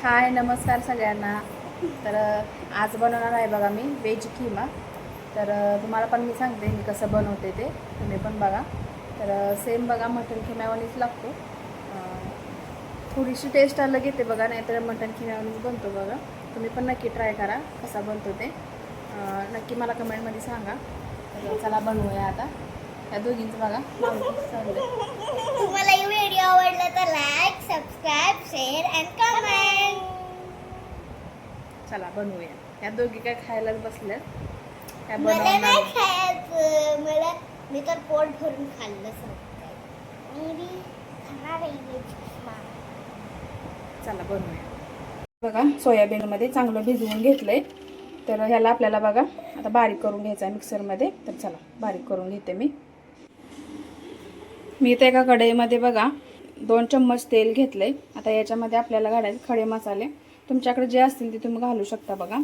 हाय नमस्कार सगळ्यांना. तर आज बनवणार आहे बघा मी व्हेज खिमा. तर तुम्हाला पण मी सांगते मी कसं बनवते ते, तुम्ही पण बघा. तर सेम बघा मटण खिम्यावानीच लागतो. थोडीशी टेस्ट अलग येते बघा, नाहीतर मटण खिम्यावानीच बनतो बघा. तुम्ही पण नक्की ट्राय करा कसा बनतो ते. नक्की मला कमेंटमध्ये सांगा. तर चला बनवूया आता. या दोघींचं बघा तुम्हाला ही व्हिडिओ आवडला तर like, subscribe, share and comment. चला बनवूया. या दोघी काय खायलाच बसल्यात. काय मला बनवणार नाही खायचं. मी तर पोट भरून खाल्लं सगळं. मी खाणार आहे व्हेज खिमा. चला बनवूया. बघा सोयाबीनमध्ये चांगलं भिजवून घेतलंय. तर ह्याला आपल्याला बघा आता बारीक करून घ्यायचं आहे मिक्सरमध्ये. तर चला बारीक करून घेते मी. इथे एका कढईमध्ये बघा 2 चम्मच तेल घेतलंय. आता याच्यामध्ये आपल्याला घालायचे खडे मसाले. तुमच्याकडे जे असतील ते तुम्ही घालू शकता बघा.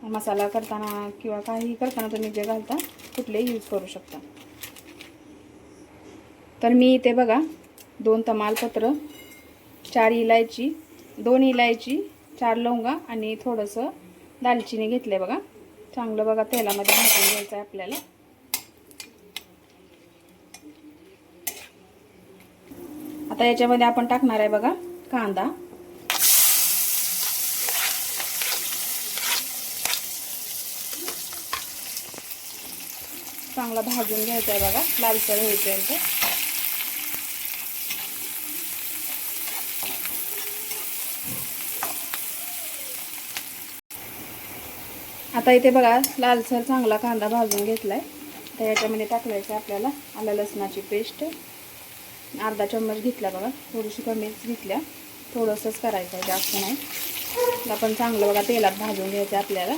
मसाला करताना किंवा काही करताना तुम्ही जे घालता कुठलेही यूज करू शकता. तर मी इथे बघा 2 तमालपत्र, 4 इलायची, 2 इलायची, 4 लवंगा आणि थोडंसं दालचिनी घेतले बघा. चांगलं बघा तेलामध्ये भाजून घ्यायचं आहे आपल्याला. आता याच्यामध्ये आपण टाकणार आहे बघा कांदा. चांगला भाजून घ्यायचा आहे बघा लालसर होईपर्यंत. आता इथे बघा लालसर चांगला कांदा भाजून घेतलाय. तर याच्यामध्ये टाकायचं आहे आपल्याला आलं लसणाची पेस्ट. अर्धा चम्मच घेतला बघा, थोडीशी कमीच घेतल्या. थोडंसंच करायचं आहे, जास्त नाही. आपण चांगलं बघा तेलात भाजून घ्यायचं आपल्याला.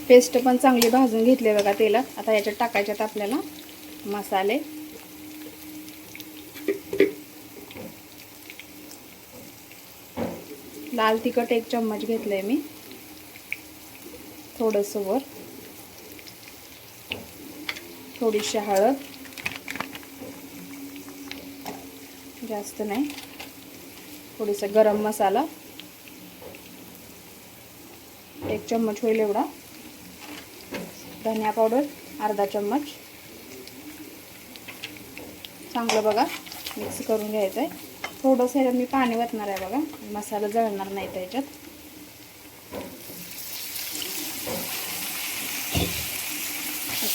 पेस्ट पण चांगली भाजून घेतली बघा तेलात. आता याच्यात टाकायच्यात आपल्याला मसाले. लाल तिखट 1 चम्मच घेतलंय मी. थोडंसं वर, थोडीशी हळद, जास्त नाही. थोडीसा गरम मसाला 1 चम्मच होईल एवढा. धनिया पावडर अर्धा चम्मच. चांगलं बघा मिक्स करून घ्यायचं आहे. थोडंसं मी पाणी वतणार आहे बघा, मसाला जळणार नाही त्याच्यात.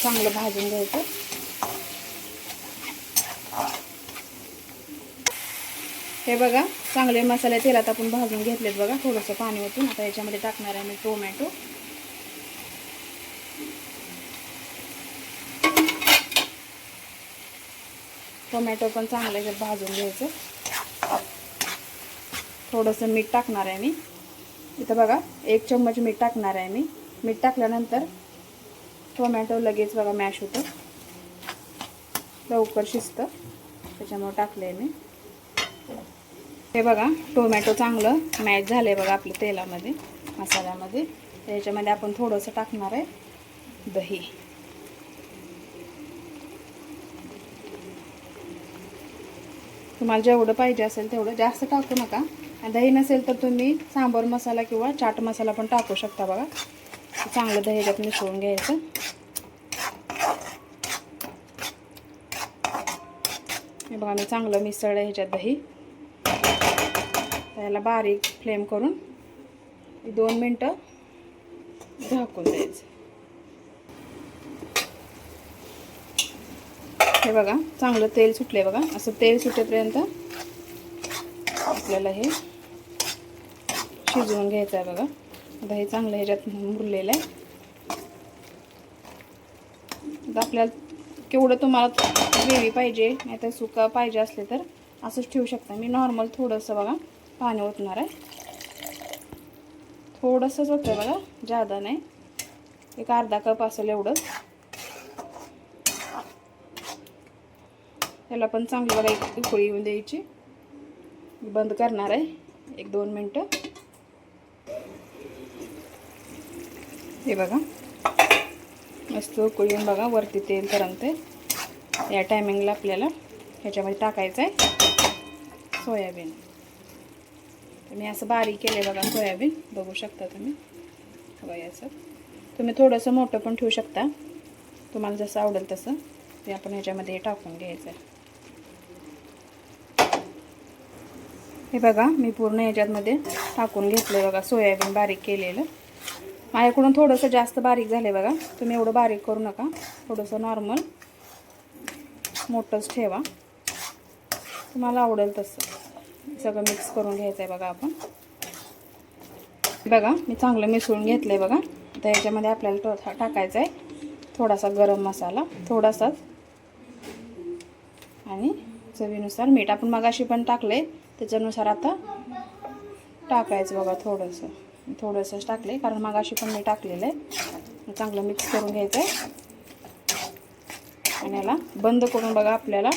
चांगलं भाजून घ्यायचं. हे बघा चांगले मसाले तेलात आपण भाजून घेतलेत बघा. थोडंसं पाणी ओतून आता याच्यामध्ये टाकणार आहे मी टोमॅटो. टोमॅटो पण चांगलं याच्यात भाजून घ्यायचं. थोडंसं मीठ टाकणार आहे मी इथं बघा. 1 चम्मच मीठ टाकणार आहे मी. मीठ टाकल्यानंतर टोमॅटो लगेच बघा मॅश होतं, लवकर शिजतं, त्याच्यामुळे टाकले मी. हे बघा टोमॅटो चांगलं मॅश झालंय बघा आपल्या तेलामध्ये, मसाल्यामध्ये. त्याच्यामध्ये आपण थोडंसं टाकणार आहे दही. तुम्हाला जेवढं पाहिजे असेल तेवढं, जास्त टाकू नका. दही नसेल तर तुम्ही सांबार मसाला किंवा चाट मसाला पण टाकू शकता बघा. चांगलं दही ह्याच्यात मिसळून घ्यायचं. हे बघा मी चांगलं मिसळलं ह्याच्यात दही. त्याला बारीक फ्लेम करून 2 मिनटं झाकून द्यायचं. हे बघा चांगलं तेल सुटले बघा. असं तेल सुटेपर्यंत आपल्याला हे शिजवून घ्यायचं आहे बघा. आता हे चांगलं ह्याच्यात मुरलेलं आहे. आता आपल्याला केवढं तुम्हाला ग्रेव्ही पाहिजे नाही तर सुका पाहिजे असले तर असंच ठेवू शकता. मी नॉर्मल थोडंसं बघा पाणी ओतणार आहे. थोडंसंच होतं बघा, जादा नाही. एक अर्धा कप असेल एवढंच. त्याला पण चांगली बघा एक उकळी येऊन द्यायची. बंद करणार आहे 1-2 मिनटं. हे बघा मस्त उकळी येऊन बघा वरती तेल तरंगते. या टायमिंगला आपल्याला ह्याच्यामध्ये टाकायचं आहे सोयाबीन. मी असं बारीक केले बघा सोयाबीन, बघू शकता तुम्ही. बघा याचं तुम्ही थोडंसं मोठं पण ठेवू शकता, तुम्हाला जसं आवडेल तसं. ते आपण ह्याच्यामध्ये टाकून घ्यायचं. हे बघा मी पूर्ण ह्याच्यामध्ये टाकून घेतलं बघा सोयाबीन बारीक केलेलं. माझ्याकडून थोडंसं जास्त बारीक झालं आहे बघा. तुम्ही एवढं बारीक करू नका, थोडंसं नॉर्मल मोठंच ठेवा, तुम्हाला आवडेल तसं. सगळं मिक्स करून घ्यायचं आहे बघा आपण. बघा मी चांगलं मिसळून घेतलं आहे बघा. आता याच्यामध्ये आपल्याला टाकायचं आहे थोडासा गरम मसाला, थोडासाच, आणि चवीनुसार मीठ. आपण मगाशी पण टाकले त्याच्यानुसार आता टाकायचं बघा. थोडंसंच टाकले कारण मगाशी पण मी टाकलेलं आहे. चांगलं मिक्स करून घ्यायचं आहे आणि याला बंद करून बघा आपल्याला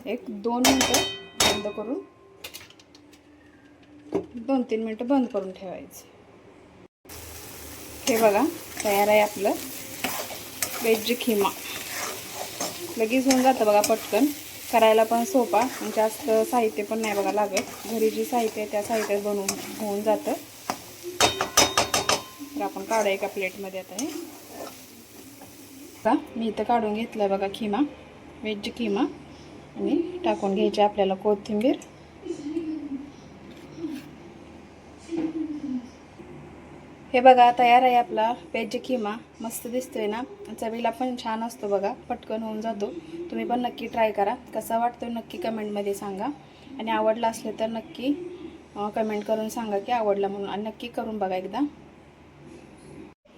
1-2 मिनटं बंद करून 2-3 मिनटं बंद करून ठेवायचं. हे बघा तयार आहे आपलं वेज खिमा. लगेच होऊन जातं बघा, पटकन करायला पण सोपा आणि जास्त साहित्य पण नाही बघा लागत. घरी जी साहित्य आहे त्या साहित्यात बनवून होऊन जातं. तर आपण काढूया एका प्लेटमध्ये. आता हे का मी इथं काढून घेतलं बघा खिमा, वेज खिमा, आणि टाकून घ्यायची आपल्याला कोथिंबीर. हे बघा तयार आहे आपला वेज खिमा. मस्त दिसतोय ना, चवीला पण छान असतो बघा, पटकन होऊन जातो. तुम्ही पण नक्की ट्राय करा. कसा वाटतो नक्की कमेंटमध्ये सांगा, आणि आवडला असलं तर नक्की कमेंट करून सांगा की आवडला म्हणून, आणि नक्की करून बघा एकदा.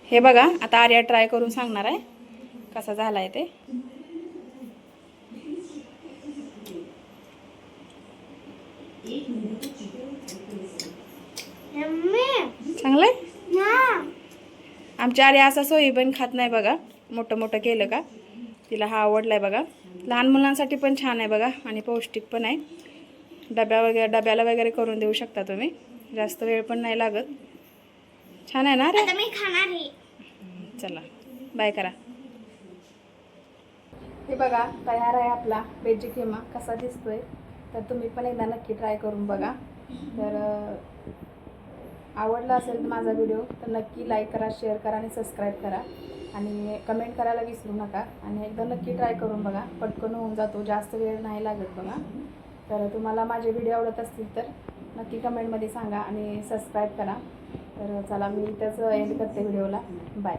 हे बघा आता आर्या ट्राय करून सांगणार आहे कसा झाला आहे ते. चांगलंय. आमच्या आर्या असा सोयाबीन खात नाही बघा, मोठं मोठं केलं का तिला हा आवडलाय बघा. लहान मुलांसाठी पण छान आहे बघा, आणि पौष्टिक पण आहे. डब्याला वगैरे करून देऊ शकता तुम्ही, जास्त वेळ पण नाही लागत. छान आहे ना रे. आता मी खाणार आहे. चला बाय करा. हे बघा तयार आहे आपला वेज खिमा. कसा दिसतोय तर तुम्ही पण एकदा नक्की ट्राय करून बघा. तर आवडला असेल माझा व्हिडिओ तर नक्की लाईक करा, शेअर करा आणि सबस्क्राईब करा, आणि कमेंट करायला विसरू नका. आणि एकदा नक्की ट्राय करून बघा, पटकन होऊन जातो, जास्त वेळ नाही लागत बघा. तर तुम्हाला माझे व्हिडिओ आवडत असतील तर नक्की कमेंटमध्ये सांगा आणि सबस्क्राईब करा. तर चला मी इथंच एंड करते व्हिडिओला. बाय.